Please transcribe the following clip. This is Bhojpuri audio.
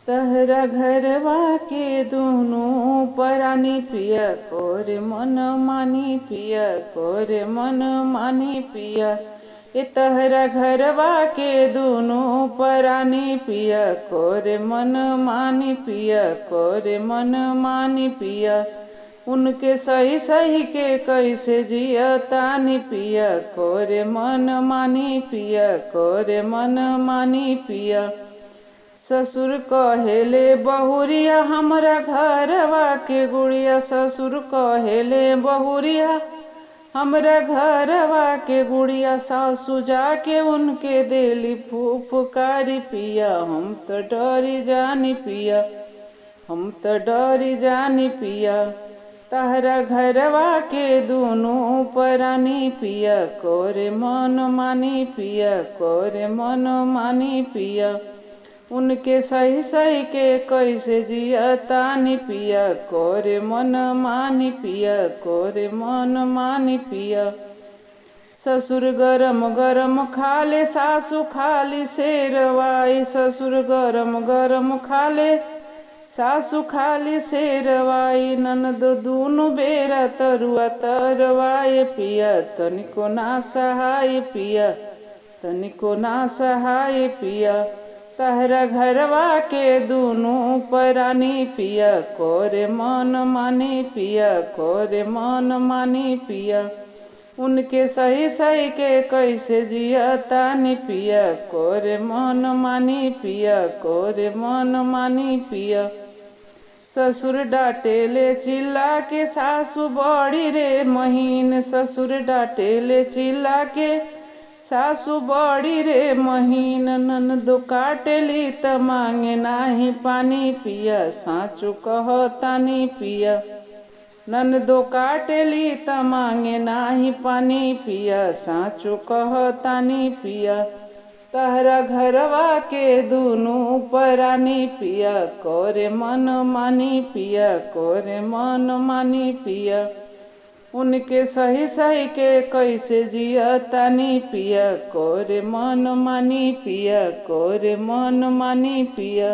तहरा घरवा के दुनू परानी पिया कोरे मन मानी पिया कोरे मन मानी पिया। ए तहरा घरवा के दुनू परानी पिया कोरे मन मानी पिया कोरे मन मानी पिया। उनके सही सही के कैसे जिया तानी पिया कोरे मन मानी पिया कोरे मन मानी पिया। ससुर कहेले बहुरिया हमरा घरवा के गुड़िया ससुर कहेले बहुरिया हमरा घरवा के गुड़िया। सासू जाके उनके देली फुफकारी पिया हम तो डरी जानी पिया हम तो डरी जानी पिया। तहरा घरवा के दुनू परानी पिया कोरे मन मानी पिया कोरे मन मानी पिया। उनके सही सही के कैसे जिया तानी पिया कोरे मन मानी पिया कोरे मन मानी पिया। ससुर गरम गरम खाले सासू खाली शेरवाई ससुर गरम गरम खाले सासू खाली शेरवाई। ननद दूनु बेरा तरुआ तरवाए पिया तनिको ना सहाय पिया तनिको ना सहाय पिया। तहरा घरवा के दुनू परानी पिया कोरे मन मानी पिया कोरे मन मानी पिया। उनके सही सही के कैसे जिया तानी पिया कोरे मन मानी पिया कोरे मन मानी पिया। ससुर डांटेले चिल्ला के सासू बड़ी रे महीन ससुर डांटेले चिल्ला के सासू बड़ी रे महीन। ननदो काटेली त मांगे नाही पानी पिया साचू कहतानी पिया ननदो काटेली त मांगे नाही पानी पिया साचू कहतानी पिया। तहरा घरवा के दुनू परानी पिया कोरे मन मानी पिया कोरे मन मानी पिया। उनके सही सही के कैसे जिया तानी पिया कोरे मन मानी पिया कोरे मन मानी पिया।